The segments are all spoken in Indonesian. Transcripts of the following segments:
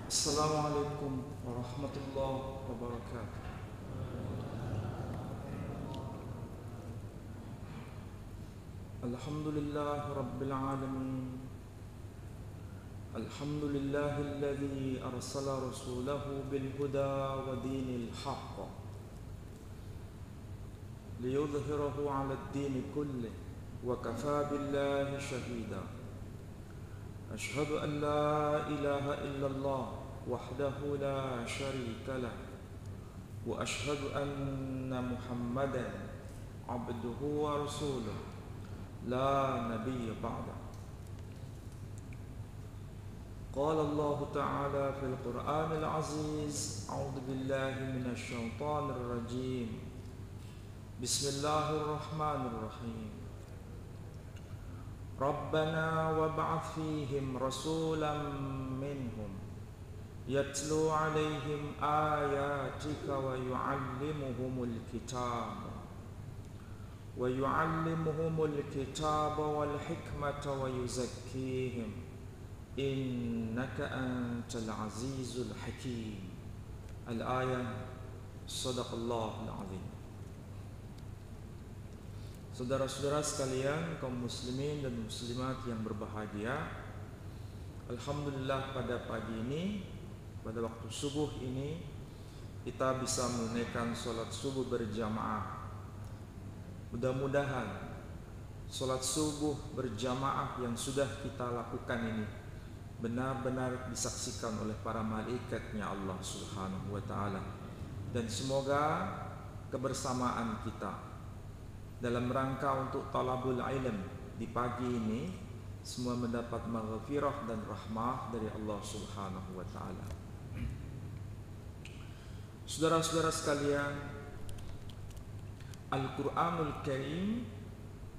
Assalamualaikum warahmatullahi wabarakatuh. Alhamdulillah rabbil alamin. Alhamdulillahilladzi arsala rasulahu bil huda wa dinil haqq liyudhhirahu 'ala ad-din kullih wa kafaa billahi shahida. Ashhadu an la ilaha illallah wahdahu la syarika lah wa ashhadu anna Muhammadan abduhu wa rasuluh la nabiyya ba'da. Qala Allah ta'ala fil Qur'anil Aziz, a'udzu billahi minasy syaithanir rajim. Bismillahirrahmanirrahim. Rabbana wab'ath fihim rasulan minhum yatlu 'alaihim ayatika wa yu'allimuhumul kitaba wal hikmata wa yuzakkihim innaka antal azizul hakim. Al-ayah. Shadaqallahul azim. Saudara-saudara sekalian, kaum muslimin dan muslimat yang berbahagia, alhamdulillah pada pagi ini, pada waktu subuh ini, kita bisa menunaikan sholat subuh berjamaah. Mudah-mudahan sholat subuh berjamaah yang sudah kita lakukan ini benar-benar disaksikan oleh para malaikatnya Allah Subhanahu wa ta'ala, dan semoga kebersamaan kita dalam rangka untuk talabul ilm di pagi ini semua mendapat maghfirah dan rahmah dari Allah Subhanahu wa ta'ala. Saudara-saudara sekalian, Al-Quranul Karim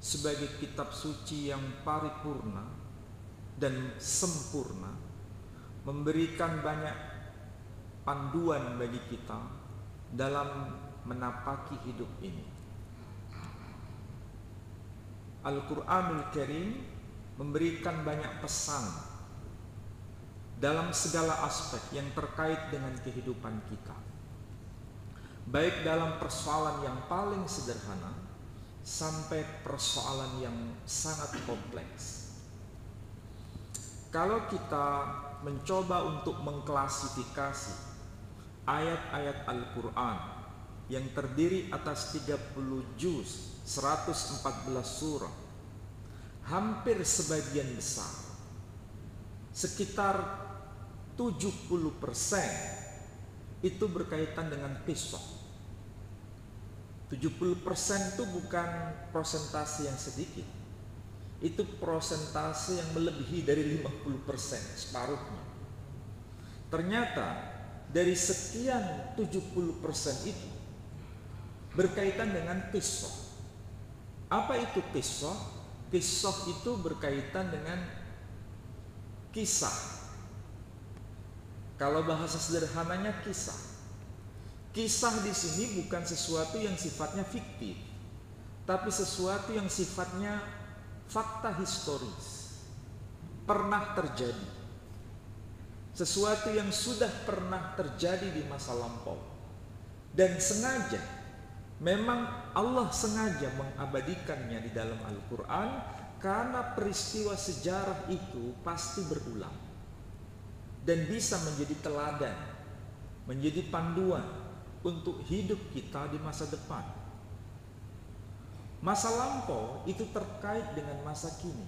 sebagai kitab suci yang paripurna dan sempurna memberikan banyak panduan bagi kita dalam menapaki hidup ini. Al-Quranul Karim memberikan banyak pesan dalam segala aspek yang terkait dengan kehidupan kita, baik dalam persoalan yang paling sederhana sampai persoalan yang sangat kompleks. Kalau kita mencoba untuk mengklasifikasi ayat-ayat Al-Quran yang terdiri atas 30 juz, 114 surah, hampir sebagian besar, sekitar 70% itu berkaitan dengan kisah. 70% itu bukan persentase yang sedikit, itu persentase yang melebihi dari 50%, separuhnya. Ternyata dari sekian 70% itu berkaitan dengan kisah. Apa itu kisah? Kisah itu berkaitan dengan kisah. Kalau bahasa sederhananya kisah. Kisah di sini bukan sesuatu yang sifatnya fiktif, tapi sesuatu yang sifatnya fakta historis, pernah terjadi. Sesuatu yang sudah pernah terjadi di masa lampau. Dan sengaja, memang Allah sengaja mengabadikannya di dalam Al-Quran karena peristiwa sejarah itu pasti berulang dan bisa menjadi teladan, menjadi panduan untuk hidup kita di masa depan. Masa lampau itu terkait dengan masa kini,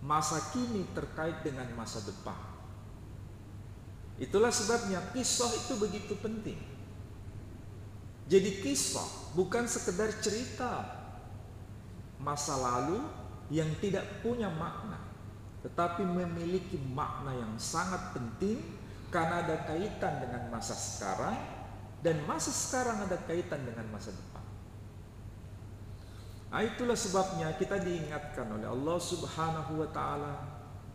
masa kini terkait dengan masa depan. Itulah sebabnya kisah itu begitu penting. Jadi kisah bukan sekedar cerita masa lalu yang tidak punya makna, tetapi memiliki makna yang sangat penting karena ada kaitan dengan masa sekarang, dan masa sekarang ada kaitan dengan masa depan. Nah, itulah sebabnya kita diingatkan oleh Allah Subhanahu wa ta'ala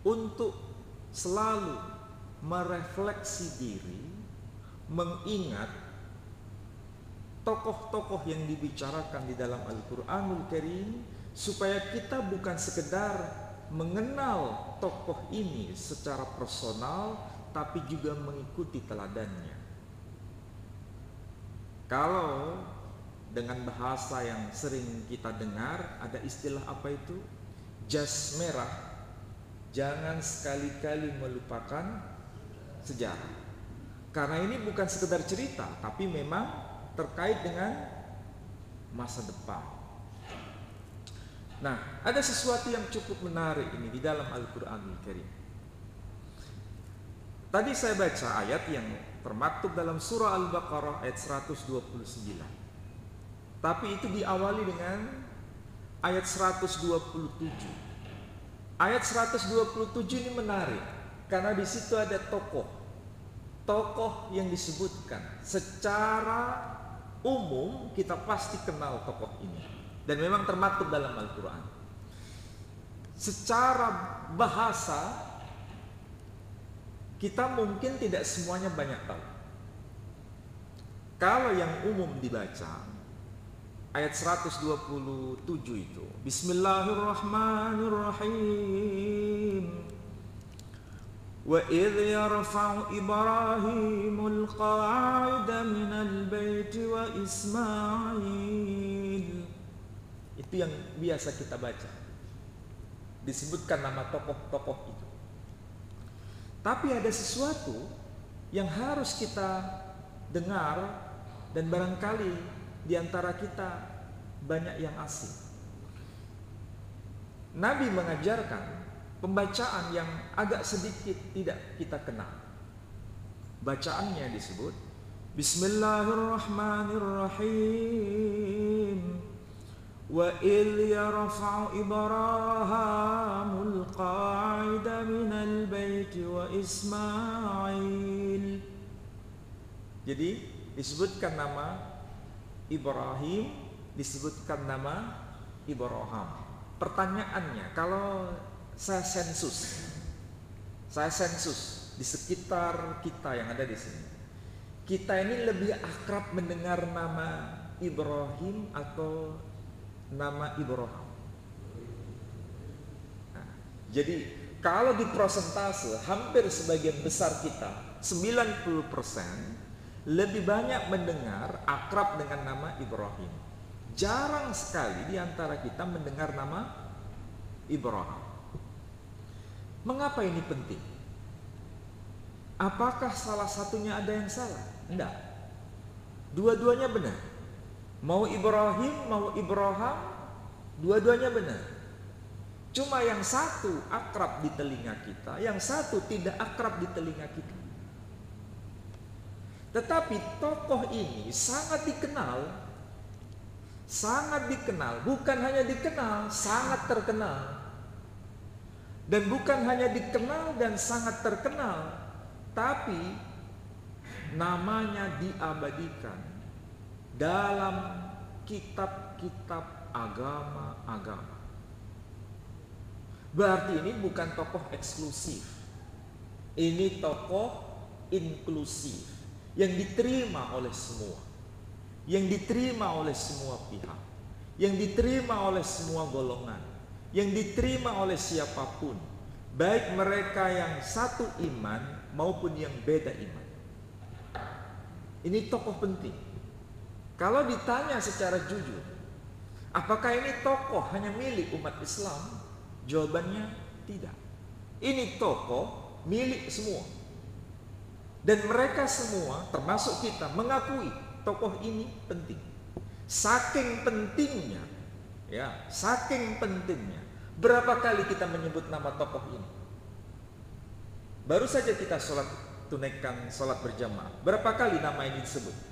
untuk selalu merefleksi diri, mengingat tokoh-tokoh yang dibicarakan di dalam Al-Quranul Karim, supaya kita bukan sekedar mengenal tokoh ini secara personal, tapi juga mengikuti teladannya. Kalau dengan bahasa yang sering kita dengar, ada istilah apa itu? Jas merah. Jangan sekali-kali melupakan sejarah. Karena ini bukan sekedar cerita, tapi memang terkait dengan masa depan. Nah, ada sesuatu yang cukup menarik ini di dalam Al-Qur'anul Karim. Tadi saya baca ayat yang termaktub dalam surah Al-Baqarah ayat 129. Tapi itu diawali dengan ayat 127. Ayat 127 ini menarik karena di situ ada tokoh yang disebutkan. Secara umum kita pasti kenal tokoh ini dan memang termaktub dalam Al-Quran. Secara bahasa kita mungkin tidak semuanya banyak tahu. Kalau yang umum dibaca ayat 127 itu, Bismillahirrahmanirrahim. Wa idh yarfa'u Ibrahimul qa'ida minal baiti wa Ismail. Itu yang biasa kita baca. Disebutkan nama tokoh-tokoh itu. Tapi ada sesuatu yang harus kita dengar dan barangkali di antara kita banyak yang asing. Nabi mengajarkan pembacaan yang agak sedikit tidak kita kenal. Bacaannya disebut Bismillahirrahmanirrahim. Wa idh yarfa'u Ibrahimul qa'ida minal baiti wa Ismail. Jadi disebutkan nama Ibrahim, disebutkan nama Ibrahim. Pertanyaannya, kalau saya sensus di sekitar kita yang ada di sini, kita ini lebih akrab mendengar nama Ibrahim atau nama Ibrahim? Nah, jadi kalau di prosentase hampir sebagian besar kita 90% lebih banyak mendengar akrab dengan nama Ibrahim. Jarang sekali di antara kita mendengar nama Ibrahim. Mengapa ini penting? Apakah salah satunya ada yang salah? Tidak. Dua-duanya benar. Mau Ibrahim, mau Ibrahim, dua-duanya benar. Cuma yang satu akrab di telinga kita, yang satu tidak akrab di telinga kita. Tetapi tokoh ini sangat dikenal, bukan hanya dikenal, sangat terkenal. Dan bukan hanya dikenal dan sangat terkenal, tapi namanya diabadikan dalam kitab-kitab agama-agama. Berarti ini bukan tokoh eksklusif. Ini tokoh inklusif yang diterima oleh semua. Yang diterima oleh semua pihak. Yang diterima oleh semua golongan. Yang diterima oleh siapapun, baik mereka yang satu iman maupun yang beda iman. Ini tokoh penting. Kalau ditanya secara jujur, apakah ini tokoh hanya milik umat Islam? Jawabannya tidak. Ini tokoh milik semua. Dan mereka semua, termasuk kita, mengakui tokoh ini penting. Saking pentingnya, berapa kali kita menyebut nama tokoh ini? Baru saja kita tunaikan sholat berjamaah. Berapa kali nama ini disebut?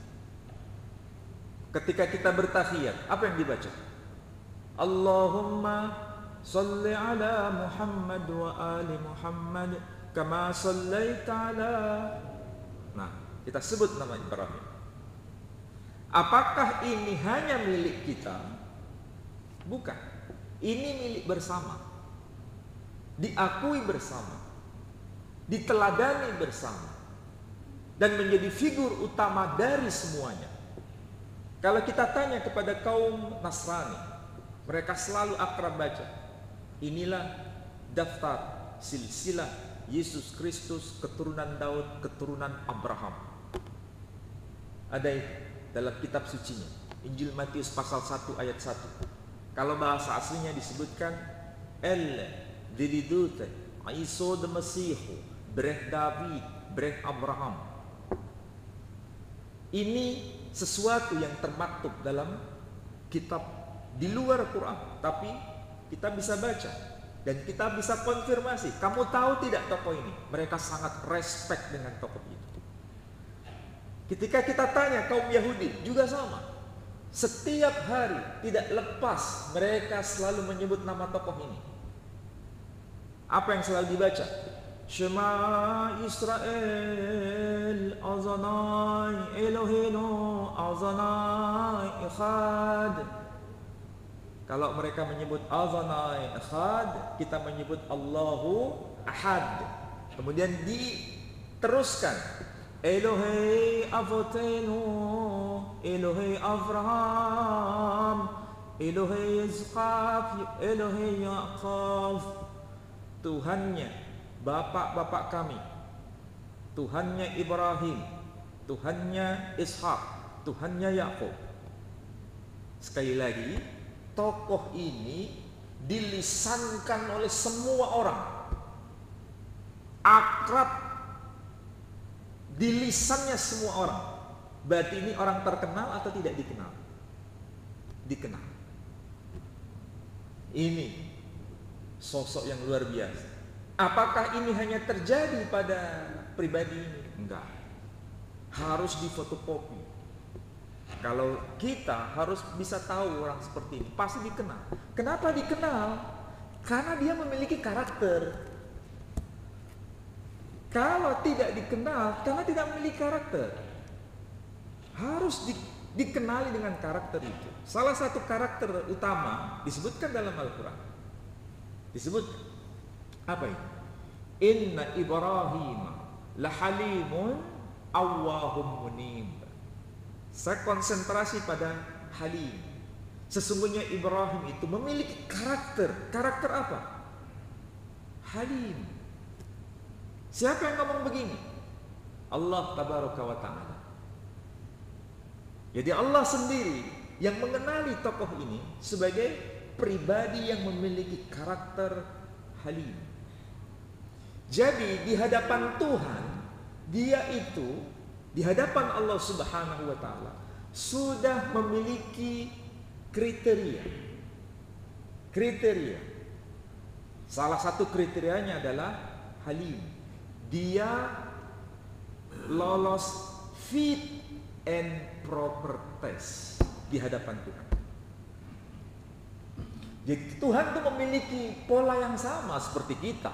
Ketika kita bertahiyat, apa yang dibaca? Allahumma salli ala Muhammad wa ali Muhammad kama sallaita ala. Nah, kita sebut nama Ibrahim. Apakah ini hanya milik kita? Bukan. Ini milik bersama. Diakui bersama. Diteladani bersama. Dan menjadi figur utama dari semuanya. Kalau kita tanya kepada kaum Nasrani, mereka selalu akrab baca, inilah daftar silsilah Yesus Kristus keturunan Daud, keturunan Abraham. Ada itu dalam kitab sucinya, Injil Matius pasal 1 ayat 1. Kalau bahasa aslinya disebutkan El Dilidute Aiso de Mesihu Breh David Breh Abraham. Ini sesuatu yang termaktub dalam kitab di luar Quran, tapi kita bisa baca dan kita bisa konfirmasi. Kamu tahu tidak tokoh ini? Mereka sangat respect dengan tokoh itu. Ketika kita tanya kaum Yahudi juga sama. Setiap hari tidak lepas mereka selalu menyebut nama tokoh ini. Apa yang selalu dibaca? Shema Israel Azanai Elohino Azanai Echad. Kalau mereka menyebut Azanai Echad, kita menyebut Allahu Ahad. Kemudian diteruskan Elohei Avotenu Elohei Avraham Elohei Yitzchak Elohei Yaakov. Tuhannya bapak-bapak kami, Tuhannya Ibrahim, Tuhannya Ishak, Tuhannya Yakub. Sekali lagi, tokoh ini dilisankan oleh semua orang, akrab di lisannya semua orang. Berarti ini orang terkenal atau tidak dikenal? Dikenal. Ini sosok yang luar biasa. Apakah ini hanya terjadi pada pribadi ini? Enggak. Harus difotokopi. Kalau kita harus bisa tahu orang seperti ini, pasti dikenal. Kenapa dikenal? Karena dia memiliki karakter. Kalau tidak dikenal, karena tidak memiliki karakter. Harus dikenali dengan karakter itu. Salah satu karakter utama disebutkan dalam Al-Quran. Disebut apa ini? Inna Ibrahim lahalimun awwahum munib. Saya konsentrasi pada halim. Sesungguhnya Ibrahim itu memiliki karakter. Karakter apa? Halim. Siapa yang ngomong begini? Allah tabaraka wa ta'ala. Jadi Allah sendiri yang mengenali tokoh ini sebagai pribadi yang memiliki karakter halim. Jadi di hadapan Tuhan, dia itu di hadapan Allah Subhanahu wa ta'ala sudah memiliki kriteria. Salah satu kriterianya adalah halim. Dia lolos fit and proper test di hadapan Tuhan. Jadi Tuhan itu memiliki pola yang sama seperti kita.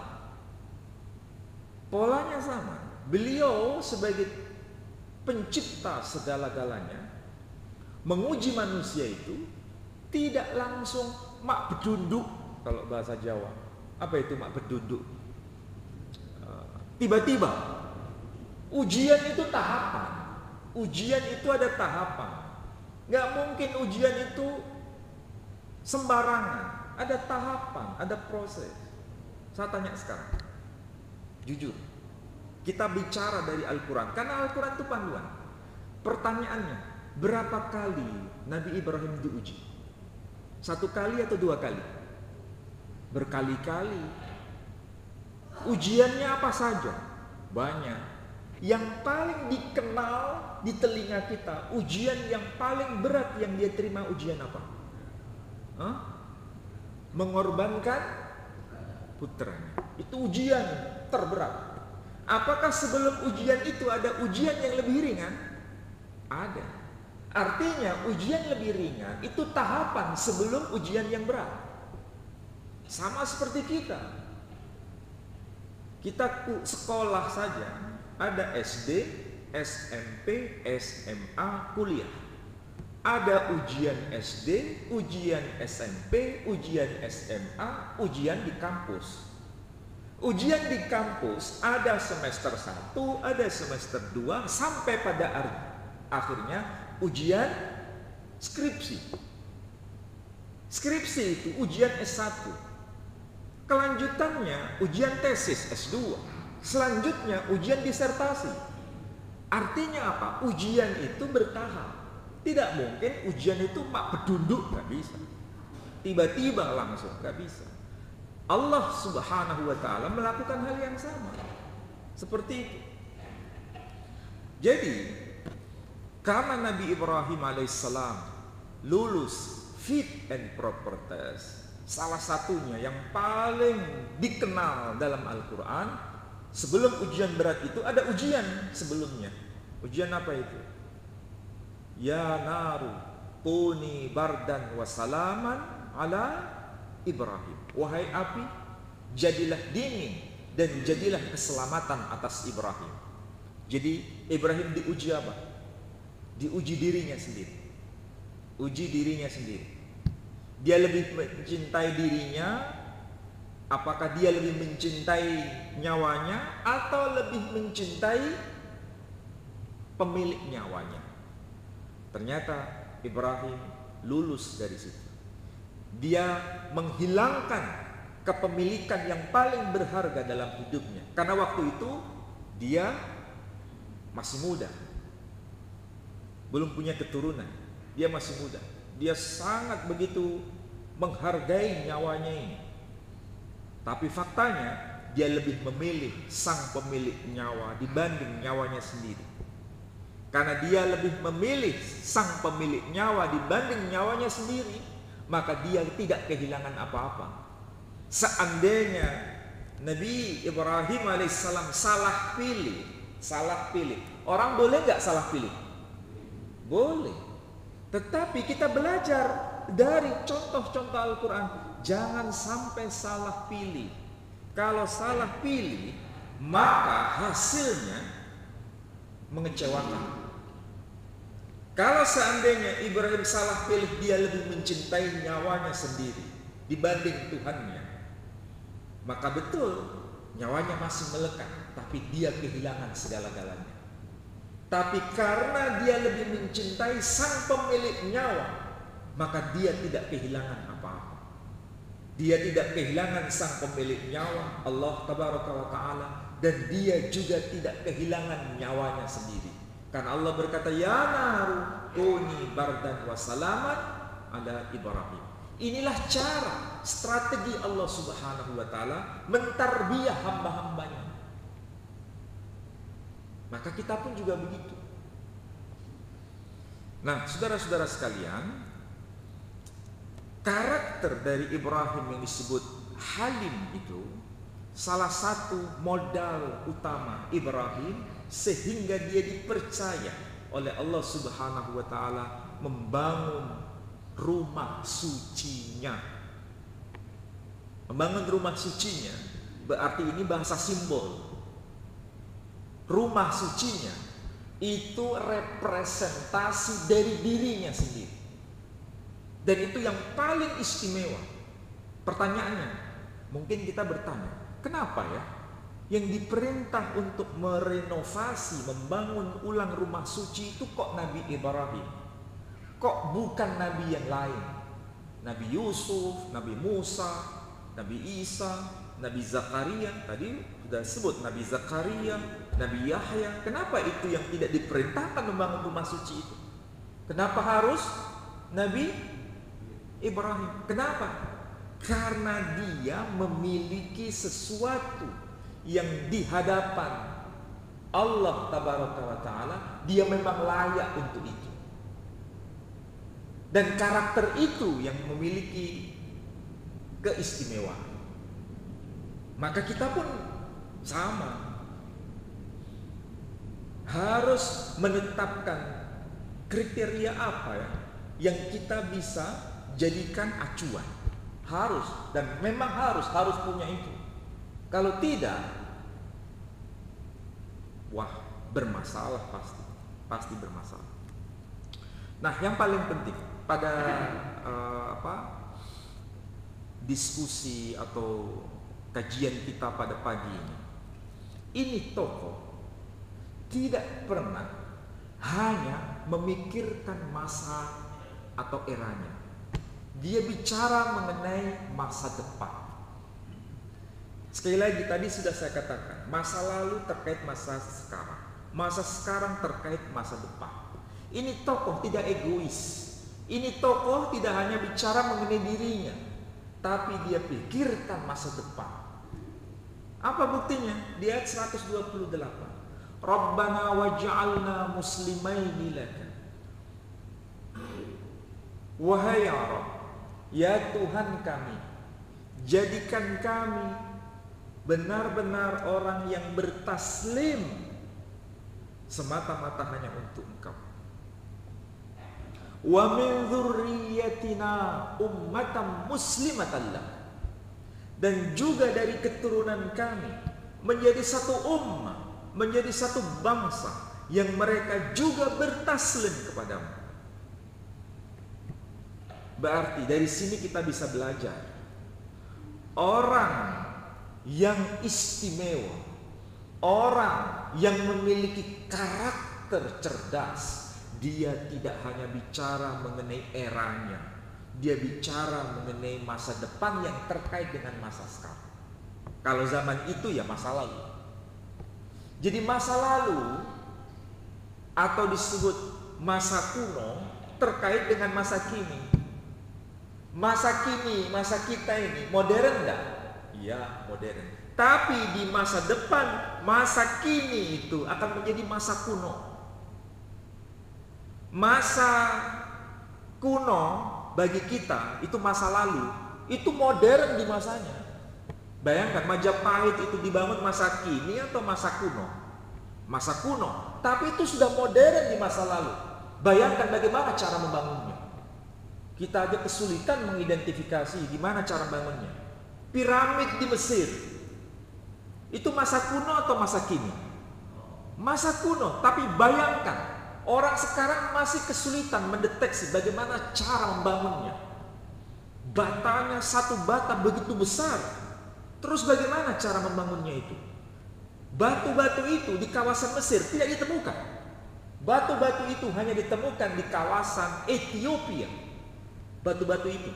Polanya sama. Beliau sebagai pencipta segala-galanya menguji manusia itu tidak langsung mak bedunduk kalau bahasa Jawa. Apa itu mak bedunduk? Tiba-tiba. Ujian itu tahapan. Ujian itu ada tahapan. Gak mungkin ujian itu sembarangan. Ada tahapan, ada proses. Saya tanya sekarang, jujur, kita bicara dari Al-Quran, karena Al-Quran itu panduan. Pertanyaannya, berapa kali Nabi Ibrahim diuji? 1 kali atau 2 kali? Berkali-kali. Ujiannya apa saja? Banyak. Yang paling dikenal di telinga kita, ujian yang paling berat yang dia terima, ujian apa? Mengorbankan putranya. Itu ujian terberat. Apakah sebelum ujian itu ada ujian yang lebih ringan? Ada. Artinya ujian lebih ringan itu tahapan sebelum ujian yang berat. Sama seperti kita. Kita sekolah saja, ada SD, SMP, SMA, kuliah. Ada ujian SD, ujian SMP, ujian SMA, ujian di kampus. Ujian di kampus ada semester 1, ada semester 2, sampai pada akhirnya ujian skripsi. Skripsi itu ujian S1. Kelanjutannya ujian tesis S2. Selanjutnya ujian disertasi. Artinya apa? Ujian itu bertahap. Tidak mungkin ujian itu mak pedunduk, nggak bisa. Tiba-tiba langsung, nggak bisa. Allah Subhanahu wa Ta'ala melakukan hal yang sama. Seperti itu. Jadi, karena Nabi Ibrahim alaihissalam lulus fit and proper test, salah satunya yang paling dikenal dalam Al-Quran, sebelum ujian berat itu ada ujian sebelumnya. Ujian apa itu? Ya naru kuni bardan wa salaman ala Ibrahim. Wahai api, jadilah dingin dan jadilah keselamatan atas Ibrahim. Jadi Ibrahim diuji apa? Diuji dirinya sendiri. Uji dirinya sendiri. Dia lebih mencintai dirinya, apakah dia lebih mencintai nyawanya atau lebih mencintai pemilik nyawanya? Ternyata Ibrahim lulus dari situ. Dia menghilangkan kepemilikan yang paling berharga dalam hidupnya. Karena waktu itu dia masih muda, belum punya keturunan. Dia masih muda. Dia sangat begitu menghargai nyawanya ini. Tapi faktanya dia lebih memilih sang pemilik nyawa dibanding nyawanya sendiri. Karena dia lebih memilih sang pemilik nyawa dibanding nyawanya sendiri, maka dia tidak kehilangan apa-apa. Seandainya Nabi Ibrahim alaihissalam salah pilih, orang boleh nggak salah pilih? Boleh. Tetapi kita belajar dari contoh-contoh Al-Quran, jangan sampai salah pilih. Kalau salah pilih, maka hasilnya mengecewakan. Kalau seandainya Ibrahim salah pilih, dia lebih mencintai nyawanya sendiri dibanding Tuhannya, maka betul nyawanya masih melekat, tapi dia kehilangan segala-galanya. Tapi karena dia lebih mencintai sang pemilik nyawa, maka dia tidak kehilangan apa-apa. Dia tidak kehilangan sang pemilik nyawa, Allah Tabaraka wa Ta'ala, dan dia juga tidak kehilangan nyawanya sendiri. Karena Allah berkata, ya naru kuni bardan wa salaman ala Ibrahim. Inilah cara, strategi Allah Subhanahu wa Ta'ala mentarbiyah hamba-hambanya. Maka kita pun juga begitu. Nah, saudara-saudara sekalian, karakter dari Ibrahim yang disebut halim itu salah satu modal utama Ibrahim, sehingga dia dipercaya oleh Allah Subhanahu wa Ta'ala membangun rumah sucinya. Membangun rumah sucinya berarti ini bahasa simbol. Rumah sucinya itu representasi dari dirinya sendiri. Dan itu yang paling istimewa. Pertanyaannya, mungkin kita bertanya, kenapa ya yang diperintah untuk merenovasi, membangun ulang rumah suci itu kok Nabi Ibrahim? Kok bukan Nabi yang lain? Nabi Yusuf, Nabi Musa, Nabi Isa, Nabi Zakaria, tadi sudah sebut Nabi Zakaria, Nabi Yahya. Kenapa itu yang tidak diperintahkan membangun rumah suci itu? Kenapa harus Nabi Ibrahim? Kenapa? Karena dia memiliki sesuatu yang di hadapan Allah Tabaraka wa Ta'ala, dia memang layak untuk itu. Dan karakter itu yang memiliki keistimewaan. Maka kita pun sama, harus menetapkan kriteria apa ya yang kita bisa jadikan acuan. Harus, dan memang harus punya itu. Kalau tidak, wah, bermasalah pasti bermasalah. Nah, yang paling penting pada diskusi atau kajian kita pada pagi ini tokoh tidak pernah hanya memikirkan masa atau eranya. Dia bicara mengenai masa depan. Sekali lagi tadi sudah saya katakan, masa lalu terkait masa sekarang, masa sekarang terkait masa depan. Ini tokoh tidak egois. Ini tokoh tidak hanya bicara mengenai dirinya, tapi dia pikirkan masa depan. Apa buktinya? Di ayat 128. Rabbana waj'alna muslimaini laka. Wahai ya Rabb, ya Tuhan kami, jadikan kami benar-benar orang yang bertaslim semata-mata hanya untuk Engkau. Wa min dzurriyyatina ummatan muslimatan lak. Dan juga dari keturunan kami menjadi satu ummah, menjadi satu bangsa yang mereka juga bertaslim kepadamu. Berarti dari sini kita bisa belajar, orang yang istimewa, orang yang memiliki karakter cerdas, dia tidak hanya bicara mengenai eranya, dia bicara mengenai masa depan yang terkait dengan masa sekarang. Kalau zaman itu ya masa lalu. Jadi masa lalu atau disebut masa kuno terkait dengan masa kini. Masa kini, masa kita ini modern enggak? Iya, modern. Tapi di masa depan, masa kini itu akan menjadi masa kuno. Masa kuno bagi kita itu masa lalu, itu modern di masanya. Bayangkan Majapahit itu dibangun masa kini atau masa kuno? Masa kuno, tapi itu sudah modern di masa lalu. Bayangkan bagaimana cara membangunnya. Kita aja kesulitan mengidentifikasi gimana cara bangunnya. Piramid di Mesir, itu masa kuno atau masa kini? Masa kuno, tapi bayangkan orang sekarang masih kesulitan mendeteksi bagaimana cara membangunnya. Batanya satu bata begitu besar. Terus bagaimana cara membangunnya itu? Batu-batu itu di kawasan Mesir tidak ditemukan. Batu-batu itu hanya ditemukan di kawasan Ethiopia. Batu-batu itu.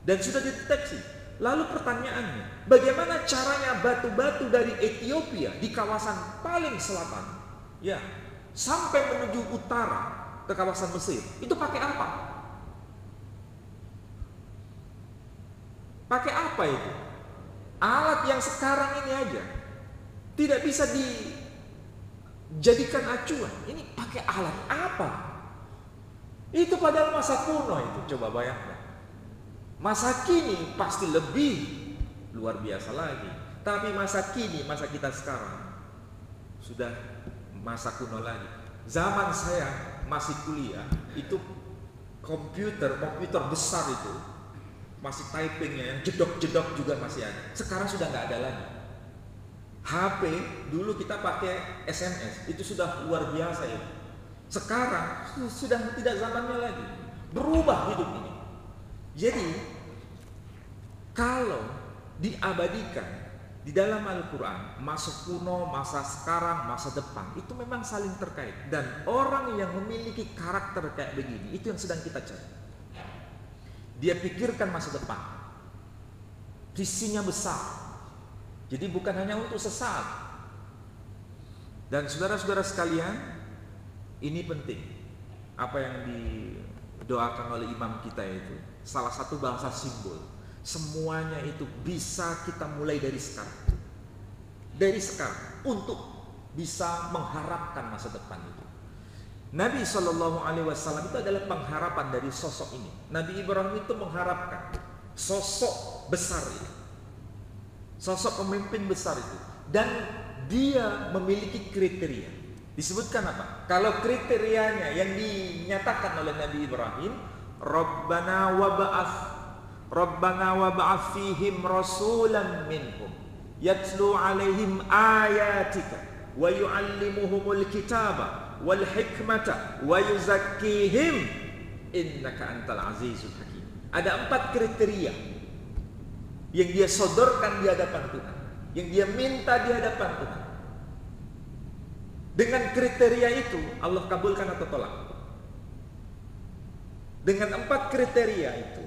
Dan sudah dideteksi. Lalu pertanyaannya, bagaimana caranya batu-batu dari Ethiopia di kawasan paling selatan, ya, sampai menuju utara ke kawasan Mesir, itu pakai apa? Pakai apa itu? Alat yang sekarang ini aja tidak bisa dijadikan acuan. Ini pakai alat apa? Itu padahal masa kuno itu, coba bayangkan. Masa kini pasti lebih luar biasa lagi. Tapi masa kini, masa kita sekarang sudah masa kuno lagi. Zaman saya masih kuliah, itu komputer besar itu masih typingnya, yang jedok-jedok juga masih ada. Sekarang sudah nggak ada lagi. HP dulu kita pakai SMS, itu sudah luar biasa ya. Sekarang sudah tidak zamannya lagi. Berubah hidup ini. Jadi kalau diabadikan di dalam Al-Quran, masa kuno, masa sekarang, masa depan, itu memang saling terkait. Dan orang yang memiliki karakter kayak begini, itu yang sedang kita cari. Dia pikirkan masa depan, visinya besar. Jadi bukan hanya untuk sesaat. Dan saudara-saudara sekalian, ini penting. Apa yang didoakan oleh imam kita itu salah satu bahasa simbol. Semuanya itu bisa kita mulai dari sekarang. Dari sekarang untuk bisa mengharapkan masa depan itu. Nabi SAW itu adalah pengharapan dari sosok ini. Nabi Ibrahim itu mengharapkan sosok besar itu, sosok pemimpin besar itu, dan dia memiliki kriteria. Disebutkan apa? Kalau kriterianya yang dinyatakan oleh Nabi Ibrahim, Rabbana wab'ath fihim rasulan minhum yatlu alaihim ayatika wa yu'allimuhumul kitaba wal hikmata wa yuzakkihim innaka antal azizul hakim. Ada 4 kriteria yang dia sodorkan di hadapan Tuhan, yang dia minta di hadapan Tuhan. Dengan kriteria itu Allah kabulkan atau tolak? Dengan 4 kriteria itu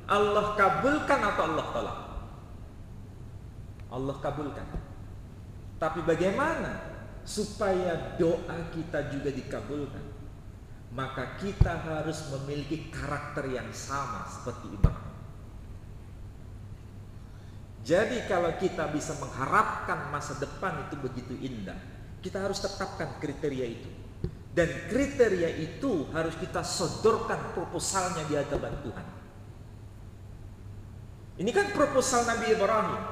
Allah kabulkan atau Allah tolak? Allah kabulkan. Tapi bagaimana supaya doa kita juga dikabulkan? Maka kita harus memiliki karakter yang sama seperti Ibrahim. Jadi kalau kita bisa mengharapkan masa depan itu begitu indah, kita harus tetapkan kriteria itu. Dan kriteria itu harus kita sodorkan proposalnya di hadapan Tuhan. Ini kan proposal Nabi Ibrahim.